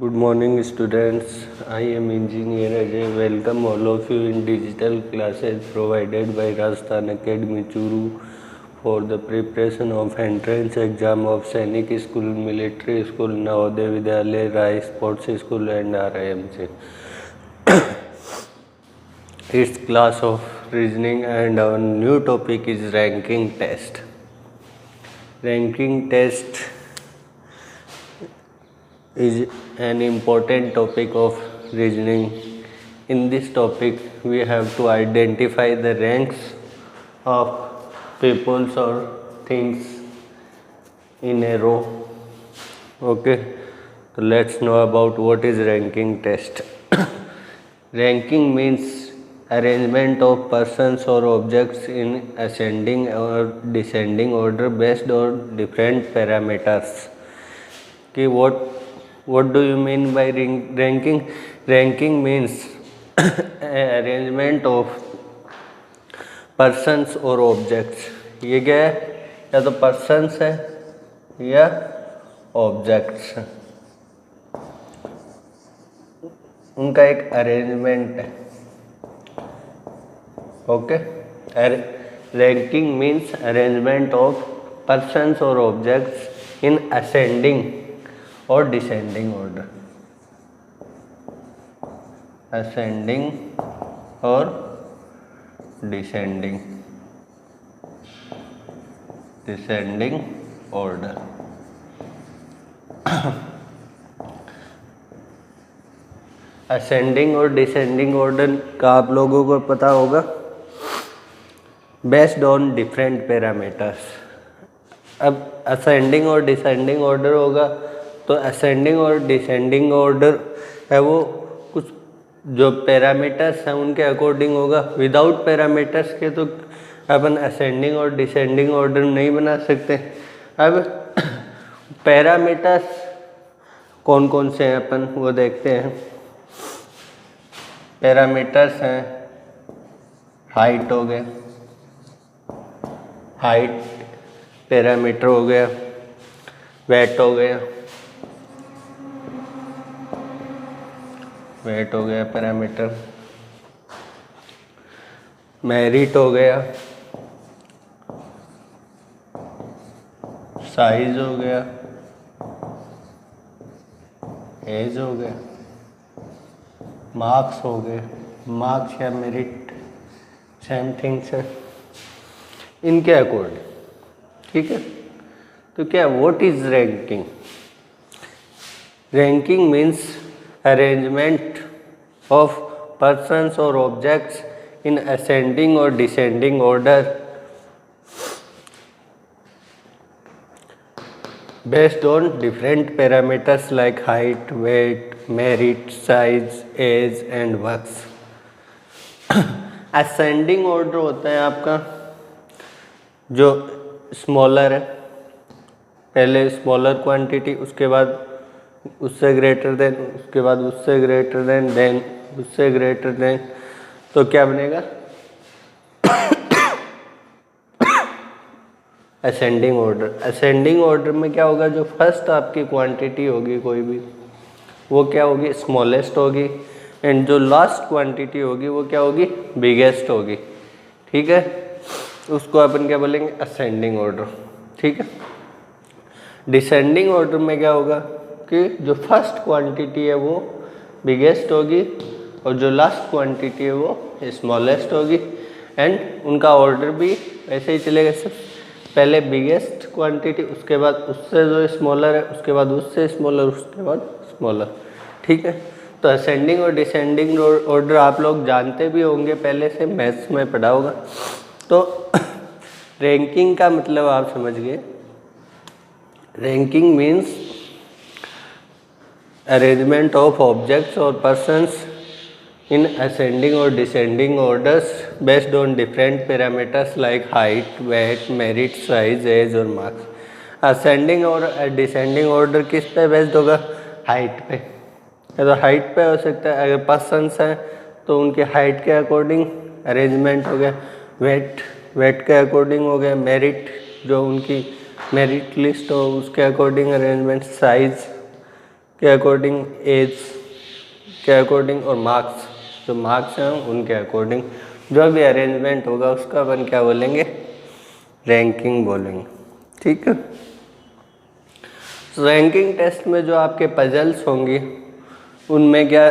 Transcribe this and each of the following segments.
Good morning, students. I am Engineer Ajay. Welcome all of you in digital classes provided by Rajasthan Academy Churu for the preparation of entrance exam of Sainik School, Military School, Navodaya Vidyalaya, Rai Sports School and RIMC. It's class of reasoning and our new topic is ranking test. Ranking test is an important topic of reasoning. In this topic, we have to identify the ranks of peoples or things in a row. Okay, so let's know about what is ranking test. Ranking means arrangement of persons or objects in ascending or descending order based on different parameters. Okay, what do you mean by ranking? Ranking means arrangement of persons और objects. ये क्या है? या तो persons है या objects, उनका एक अरेंजमेंट है. Okay, ranking means arrangement of persons और ऑब्जेक्ट्स इन असेंडिंग और डिसेंडिंग ऑर्डर. असेंडिंग और डिसेंडिंग ऑर्डर. असेंडिंग और डिसेंडिंग ऑर्डर का आप लोगों को पता होगा, बेस्ड ऑन डिफरेंट पैरामीटर्स. अब असेंडिंग और डिसेंडिंग ऑर्डर होगा तो असेंडिंग और डिसेंडिंग ऑर्डर है वो कुछ जो पैरामीटर्स हैं उनके अकॉर्डिंग होगा. विदाउट पैरामीटर्स के तो अपन असेंडिंग और डिसेंडिंग ऑर्डर नहीं बना सकते. अब पैरामीटर्स कौन कौन से हैं अपन वो देखते हैं. पैरामीटर्स हैं, हाइट हो गया, हाइट पैरामीटर हो गया, वेट हो गया, वेट हो गया पैरामीटर, मेरिट हो गया, साइज हो गया, एज हो गया, मार्क्स हो गए. मार्क्स या मेरिट सेम थिंग्स है इनके अकॉर्डिंग. ठीक है, तो क्या what is ranking? Ranking means arrangement of persons और ऑब्जेक्ट्स इन असेंडिंग और descending order based on different parameters like height, weight, merit, size, age and works. ascending order होता है आपका जो स्मॉलर है, पहले स्मॉलर क्वांटिटी, उसके बाद उससे ग्रेटर देन, उसके बाद उससे ग्रेटर देन उससे ग्रेटर देन. तो क्या बनेगा? Ascending order. असेंडिंग ऑर्डर में क्या होगा, जो फर्स्ट आपकी क्वांटिटी होगी कोई भी वो क्या होगी? स्मॉलेस्ट होगी. एंड जो लास्ट क्वांटिटी होगी वो क्या होगी? बिगेस्ट होगी. ठीक है, उसको अपन क्या बोलेंगे? Ascending order. ठीक है. डिसेंडिंग ऑर्डर में क्या होगा कि जो फर्स्ट क्वांटिटी है वो बिगेस्ट होगी और जो लास्ट क्वांटिटी है वो स्मॉलेस्ट होगी. एंड उनका ऑर्डर भी ऐसे ही चलेगा, सब पहले बिगेस्ट क्वांटिटी, उसके बाद उससे जो स्मॉलर है, उसके बाद उससे स्मॉलर, उसके बाद स्मॉलर. ठीक है, तो असेंडिंग और डिसेंडिंग ऑर्डर आप लोग जानते भी होंगे, पहले से मैथ्स में पढ़ा होगा. तो रैंकिंग का मतलब आप समझ गए. Ranking means arrangement of objects or persons in ascending or descending orders based on different parameters like height, weight, merit, size, age और marks. ascending और descending order किस पे बेस्ड होगा? हाइट पे. तो हाइट पे हो सकता है, अगर पर्सन्स हैं तो उनके हाइट के अकॉर्डिंग अरेंजमेंट हो गया. वेट के अकॉर्डिंग हो गया. मेरिट जो उनकी मेरिट लिस्ट हो उसके अकॉर्डिंग अरेंजमेंट. साइज के अकॉर्डिंग, एज के अकॉर्डिंग और मार्क्स, जो मार्क्स हैं उनके अकॉर्डिंग जो भी अरेंजमेंट होगा उसका अपन क्या बोलेंगे, रैंकिंग बोलेंगे। ठीक है। रैंकिंग टेस्ट में जो आपके पजल्स होंगी उनमें क्या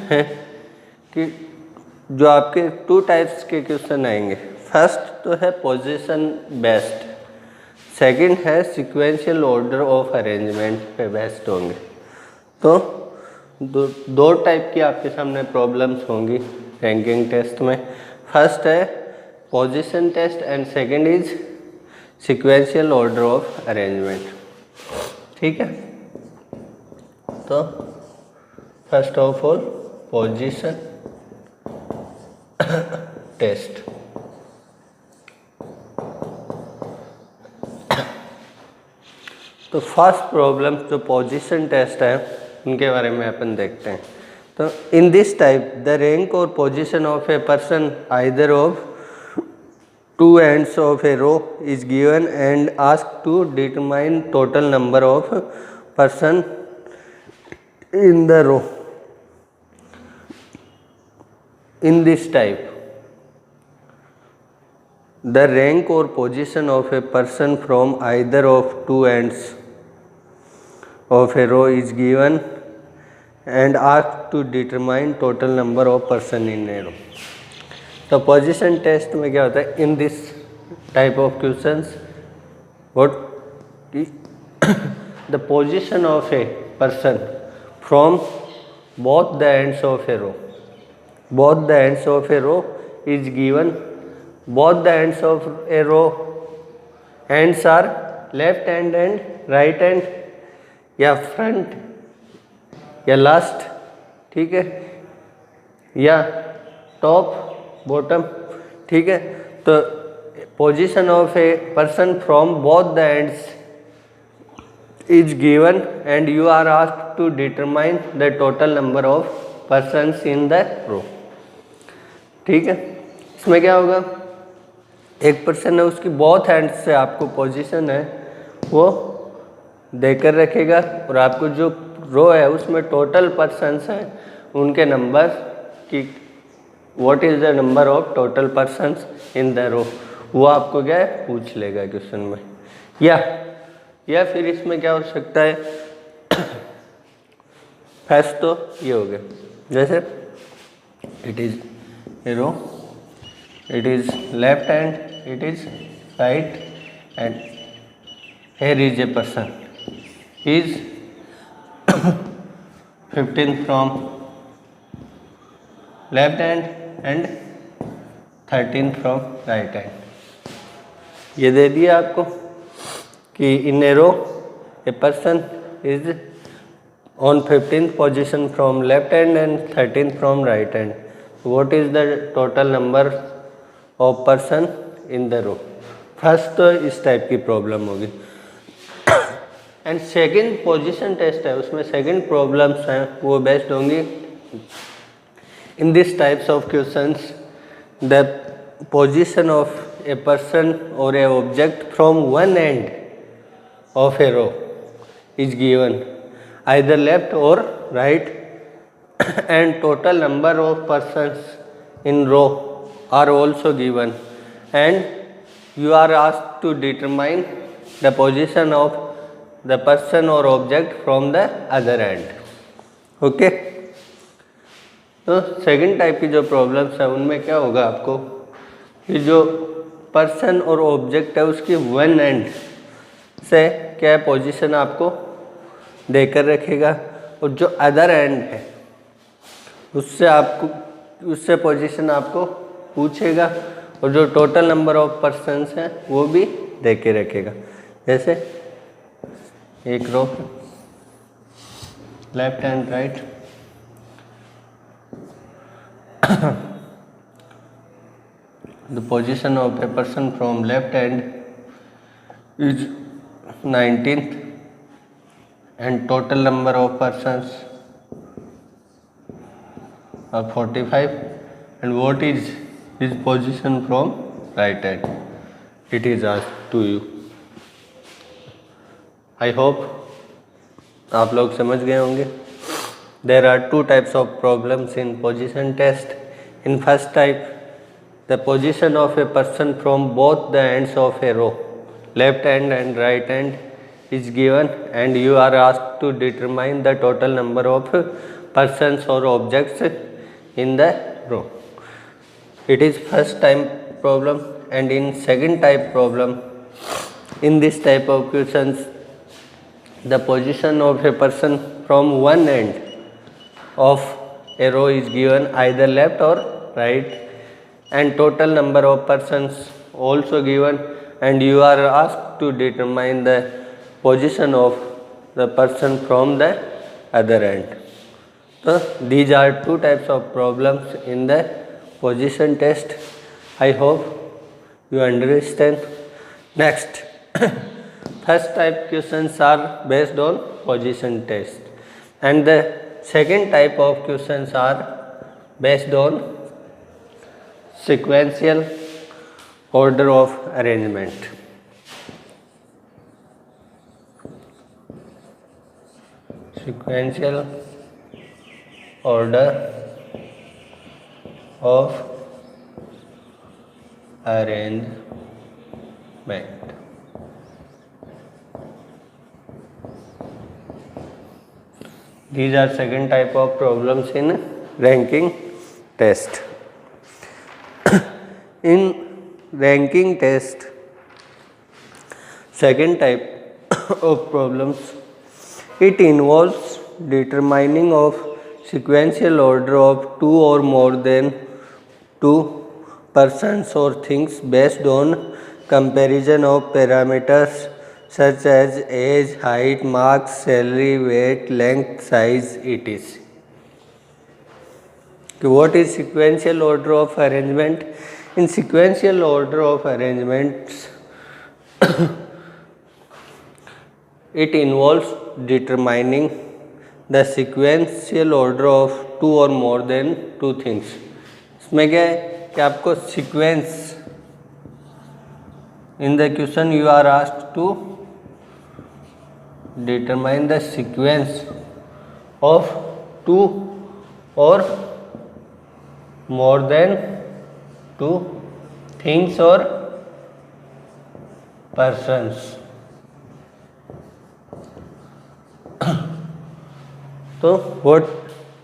है कि जो आपके 2 टाइप्स के क्वेश्चन आएंगे। फर्स्ट तो है पोजीशन बेस्ड, सेकंड है सीक्वेंशियल ऑर्डर ऑफ अरेंजमेंट पे बेस्ड होंगे। तो दो टाइप की आपके सामने प्रॉब्लम्स होंगी रैंकिंग टेस्ट में। फर्स्ट है position test and second is sequential order of arrangement. ठीक है। तो first of all position test. तो फर्स्ट प्रॉब्लम जो पोजीशन टेस्ट है उनके बारे में अपन देखते हैं। तो in this type the rank or position of a person either of 2 ends of a row is given and asked to determine total number of person in the row. In this type, the rank or position of a person from either of 2 ends of a row is given and asked to determine total number of person in a row. तो position test में क्या होता है, in this type of questions what the position of a person from both the ends of a row, both the ends of a row is given, both the ends of a row ends are left hand end right hand या front या last, ठीक है, या top bottom. ठीक है। तो position of a person from both the ends is given and you are asked to determine the total number of persons in the row. ठीक है। इसमें क्या होगा, एक पर्सन है उसकी बोथ हैंड्स से आपको पोजीशन है वो देकर रखेगा और आपको जो रो है उसमें टोटल पर्सन्स हैं उनके नंबर की what is the number of total persons in the row, वो आपको क्या है पूछ लेगा क्वेश्चन में। या फिर इसमें क्या हो सकता है, फर्स्ट तो ये हो गया, जैसे it is a row, it is left hand, it is right end here is a person is 15 from left hand and 13 from right hand। ये दे दिया आपको कि in a row a person is on 15th position from left hand and 13th from right hand, what is the total number of person in the row। First तो इस type की problem होगी। And second position test है, उसमें second problems हैं वो based होंगी in this types of questions the position of a person or a object from one end of a row is given either left or right and total number of persons in row are also given and you are asked to determine the position of the person or object from the other end। Okay. तो second type की जो problems है उनमें क्या होगा आपको कि जो पर्सन और ऑब्जेक्ट है उसकी वन एंड से क्या पोजीशन आपको देकर रखेगा और जो अदर एंड है उससे पोजीशन आपको पूछेगा और जो टोटल नंबर ऑफ पर्सन्स हैं वो भी दे के रखेगा। जैसे एक row left end right, the position of a person from left hand is 19th and total number of persons are 45 and what is his position from right hand, it is asked to you। I hope आप लोग समझ गए होंगे। There are two types of problems in position test. In first type, the position of a person from both the ends of a row, left hand and right hand, is given and you are asked to determine the total number of persons or objects in the row. It is first type problem. And in second type problem, in this type of questions, the position of a person from one end of a row is given, either left or right, and total number of persons also given, and you are asked to determine the position of the person from the other end. So these are two types of problems in the position test. I hope you understand. Next, first type questions are based on position test, and the second type of questions are based on sequential order of arrangement. Sequential order of arrangement. These are second type of problems in ranking test. In ranking test, second type of problems, it involves determining of sequential order of two or more than two persons or things based on comparison of parameters such as age, height, marks, salary, weight, length, size, etc. What is sequential order of arrangement? In sequential order of arrangements, it involves determining the sequential order of two or more than two things. इसमें क्या है कि आपको sequence in the question you are asked to determine the sequence of two or more than two things or persons. So what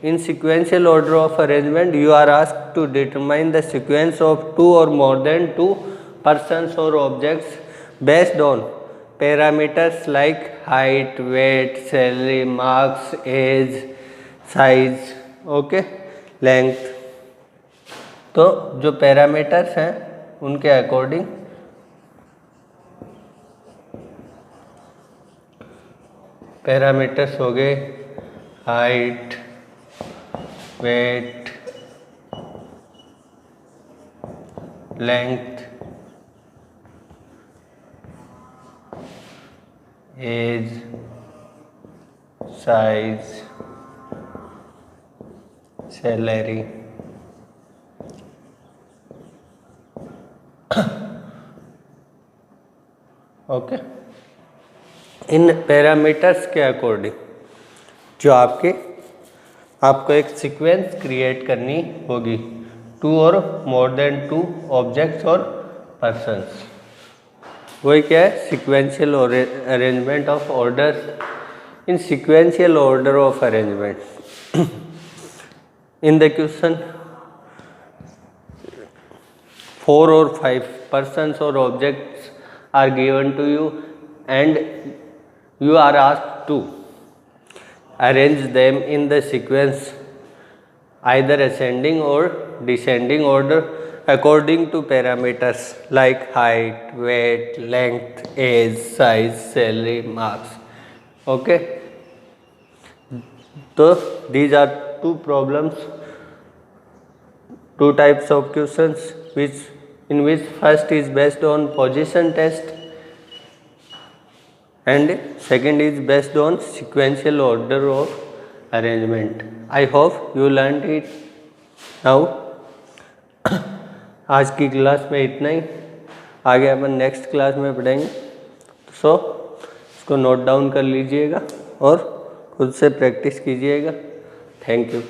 in sequential order of arrangement you are asked to determine the sequence of two or more than two persons or objects based on parameters like height, weight, salary, marks, age, size, okay, length. तो जो parameters हैं उनके according parameters हो गए height, weight, length, age, size, salary, okay. इन parameters के according जो आपको एक सीक्वेंस क्रिएट करनी होगी two or more than two objects or persons. वही क्या है? Sequential arrangement of orders. In sequential order of arrangement in the question 4 or 5 persons or objects are given to you and you are asked to arrange them in the sequence either ascending or descending order according to parameters like height, weight, length, age, size, salary, marks. Okay, so these are two problems, two types of questions in which first is based on position test and second is based on sequential order of arrangement. I hope you learned it now. आज की class में इतना ही, आगे अपन next class में पढ़ेंगे। सो इसको note down कर लीजिएगा और खुद से प्रैक्टिस कीजिएगा। Thank you.